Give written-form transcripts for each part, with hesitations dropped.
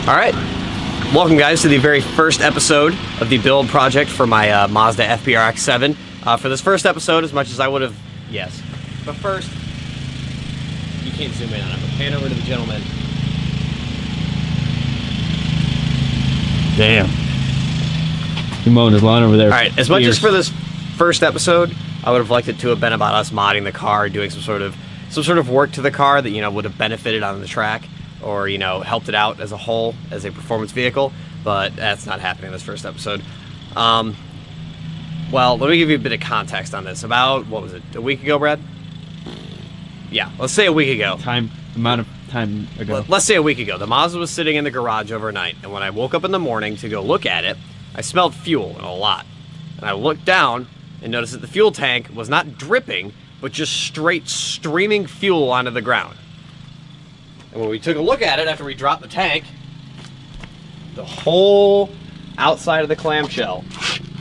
Alright, welcome guys to the very first episode of the build project for my Mazda FB Rx7. For this first episode, as much as I would have, yes. But first, you can't zoom in on it, but pan over to the gentleman. Damn. He mowing his lawn over there. Alright, as much as for this first episode, I would have liked it to have been about us modding the car, doing some sort of work to the car that, you know, would have benefited on the track, or, you know, helped it out as a whole, as a performance vehicle, but that's not happening in this first episode. Well, let me give you a bit of context on this. About, what was it, a week ago, Brad? Yeah, let's say a week ago. Amount of time ago. Let's say a week ago. The Mazda was sitting in the garage overnight, and when I woke up in the morning to go look at it, I smelled fuel a lot. And I looked down and noticed that the fuel tank was not dripping, but just straight streaming fuel onto the ground. And when we took a look at it after we dropped the tank, the whole outside of the clamshell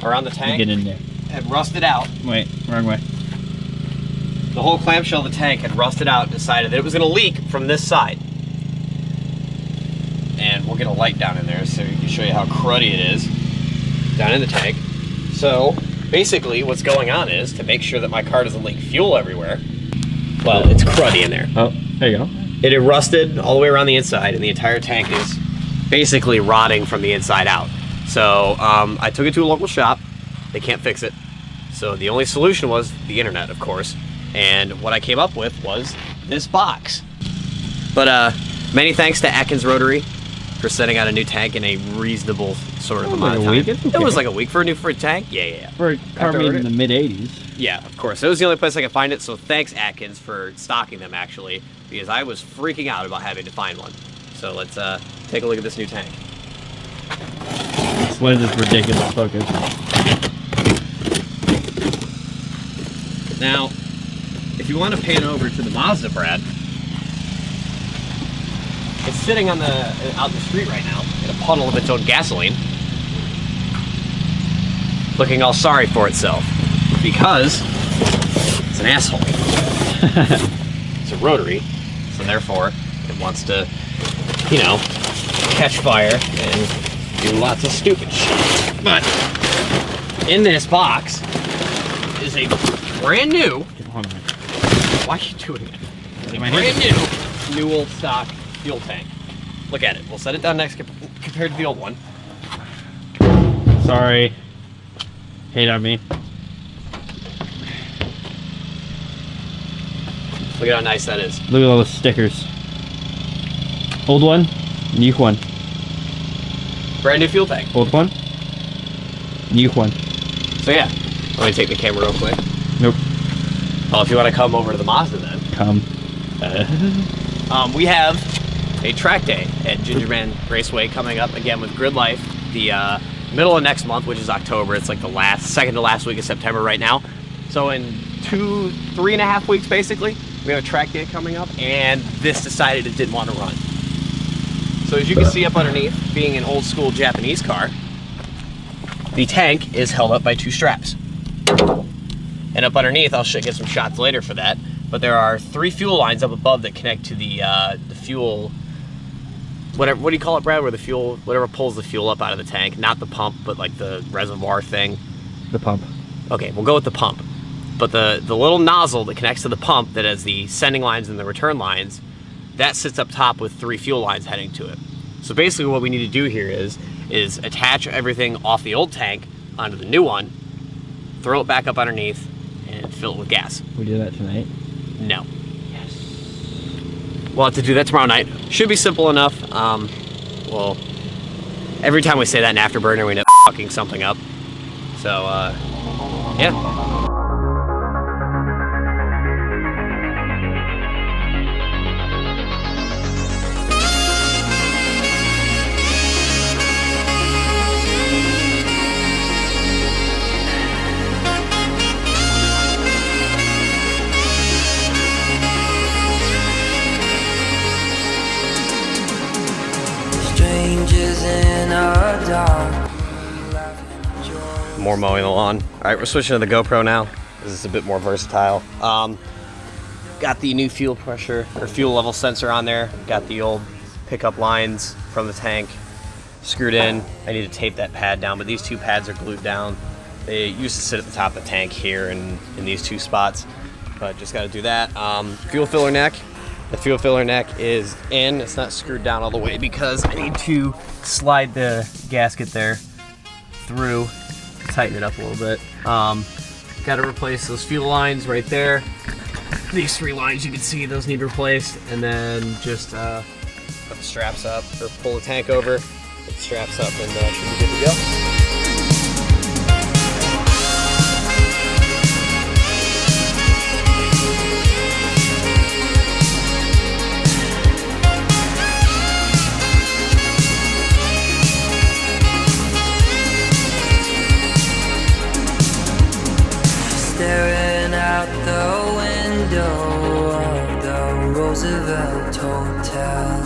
around the tank get in there. had rusted out. Wait, wrong way. The whole clamshell of the tank had rusted out and decided that it was going to leak from this side. And we'll get a light down in there so we can show you how cruddy it is down in the tank. So basically what's going on is, to make sure that my car doesn't leak fuel everywhere, well, it's cruddy in there. Oh, there you go. It had rusted all the way around the inside, and the entire tank is basically rotting from the inside out. So I took it to a local shop. They can't fix it. So the only solution was the internet, of course. And what I came up with was this box. But many thanks to Atkins Rotary for sending out a new tank in a reasonable sort of amount of time. It was like a week for a tank? Yeah. For a car made in the mid-'80s. Yeah, of course. It was the only place I could find it, so thanks, Atkins, for stocking them, actually, because I was freaking out about having to find one. So let's take a look at this new tank. What is this ridiculous focus? Now, if you want to pan over to the Mazda, Brad, it's sitting on out in the street right now in a puddle of its own gasoline, looking all sorry for itself because it's an asshole. It's a rotary, so therefore it wants to, you know, catch fire and do lots of stupid shit. But in this box is a brand new. Why are you doing it? It's a brand new old stock fuel tank. Look at it. We'll set it down next compared to the old one. Sorry. Hate on me. Look at how nice that is. Look at all the stickers. Old one, new one. Brand new fuel tank. Old one, new one. So yeah, let me take the camera real quick. Nope. Well, if you want to come over to the Mazda then. Come. We have a track day at Gingerman Raceway coming up again with Grid Life the middle of next month, which is October. It's like the second to last week of September right now. So in 3.5 weeks basically, we have a track day coming up, and this decided it didn't want to run. So as you can see up underneath, being an old school Japanese car, the tank is held up by 2 straps. And up underneath, I'll get some shots later for that, but there are 3 fuel lines up above that connect to the fuel, whatever, what do you call it, Brad, where the fuel, whatever pulls the fuel up out of the tank, not the pump, but like the reservoir thing. The pump. Okay, we'll go with the pump. But the little nozzle that connects to the pump that has the sending lines and the return lines, that sits up top with 3 fuel lines heading to it. So basically what we need to do here is attach everything off the old tank onto the new one, throw it back up underneath, and fill it with gas. We do that tonight? No. Yes. We'll have to do that tomorrow night. Should be simple enough. Well, every time we say that in Afterburner, we end up fucking something up. So, yeah. More mowing the lawn. All right, we're switching to the GoPro now. This is a bit more versatile. Got the new fuel pressure or fuel level sensor on there. Got the old pickup lines from the tank screwed in. I need to tape that pad down, but these two pads are glued down. They used to sit at the top of the tank here and in these two spots, but just got to do that. Fuel filler neck. The fuel filler neck is in. It's not screwed down all the way because I need to slide the gasket there through, tighten it up a little bit. Got to replace those fuel lines right there. These 3 lines, you can see those need replaced, and then just put the straps up or pull the tank over, put the straps up, and should be good to go. Staring out the window of the Roosevelt Hotel,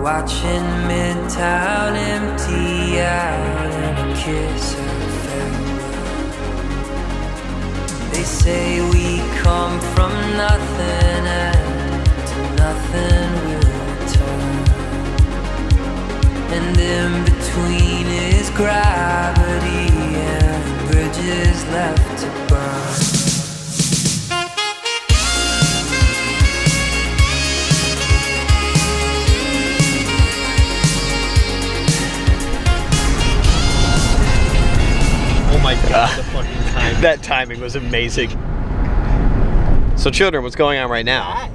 watching Midtown empty out and a kiss of farewell. They say we come from nothing and to nothing we'll return, and in between is gravity and bridges left to burn. Oh my god, the fucking time. That timing was amazing. So children, what's going on right now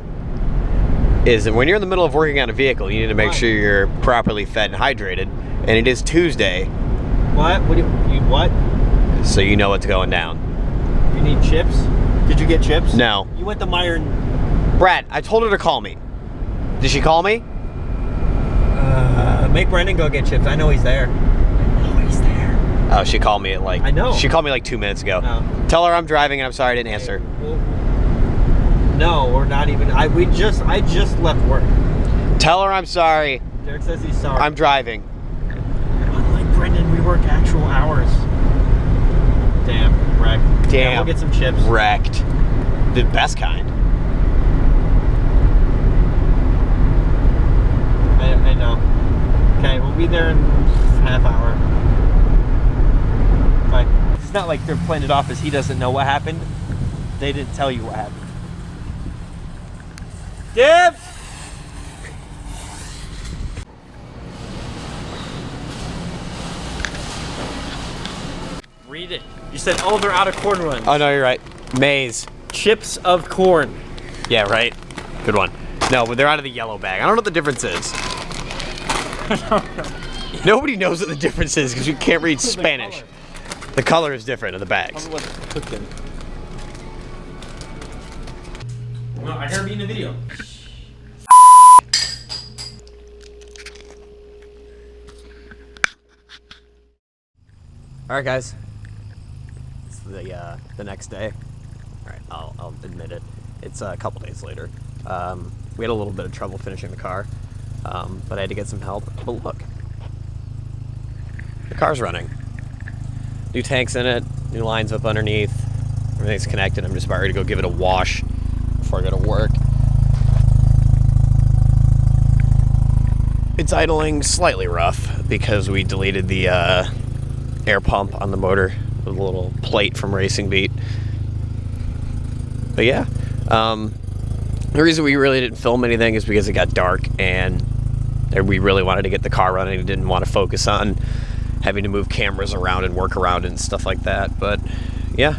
is that when you're in the middle of working on a vehicle, you need to make sure you're properly fed and hydrated, and it is Tuesday. What? What do you what? So you know what's going down. You need chips? Did you get chips? No. You went to Meyer and... Brad, I told her to call me. Did she call me? Make Brendan go get chips. I know he's there. Oh, she called me at like... I know. She called me like 2 minutes ago. Oh. Tell her I'm driving and I'm sorry I didn't answer. Well, no, we're not even... I just left work. Tell her I'm sorry. Derek says he's sorry. I'm driving. Unlike Brendan, we work actual hours. Damn, wrecked. Damn. Yeah, we'll get some chips. Wrecked. The best kind. I know. Okay, we'll be there in half hour. Bye. It's not like they're playing it off as he doesn't know what happened. They didn't tell you what happened. Dib! Read it. You said, oh, they're out of corn runs. Oh, no, you're right. Maize. Chips of corn. Yeah, right. Good one. No, but they're out of the yellow bag. I don't know what the difference is. Nobody knows what the difference is because you can't read Spanish. The color is different of the bags. What's cooked in. No, I heard me in the video. All right, guys. It's the next day. All right, I'll admit it. It's a couple days later. We had a little bit of trouble finishing the car, but I had to get some help. But look, the car's running. New tanks in it, new lines up underneath. Everything's connected. I'm just about ready to go give it a wash before I go to work. It's idling slightly rough because we deleted the air pump on the motor with a little plate from Racing Beat. But yeah, the reason we really didn't film anything is because it got dark and we really wanted to get the car running and didn't want to focus on having to move cameras around and work around and stuff like that. But yeah,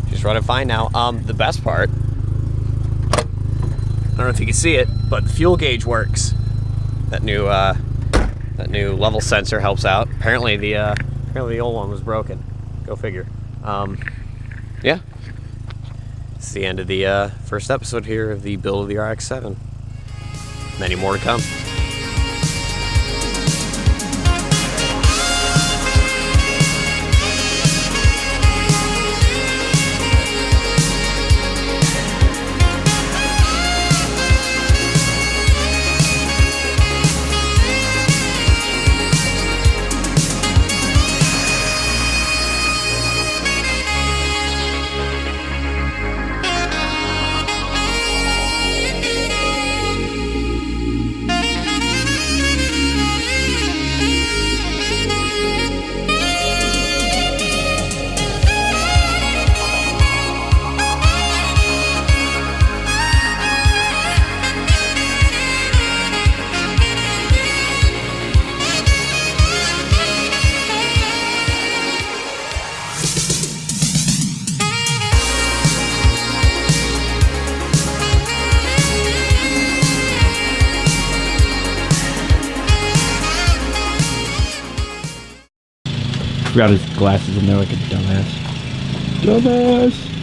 she's running fine now. The best part, I don't know if you can see it, but the fuel gauge works. That new level sensor helps out. Apparently the old one was broken. Go figure. Yeah. It's the end of the first episode here of the build of the RX-7. Many more to come. Forgot his glasses in there like a dumbass. Dumbass!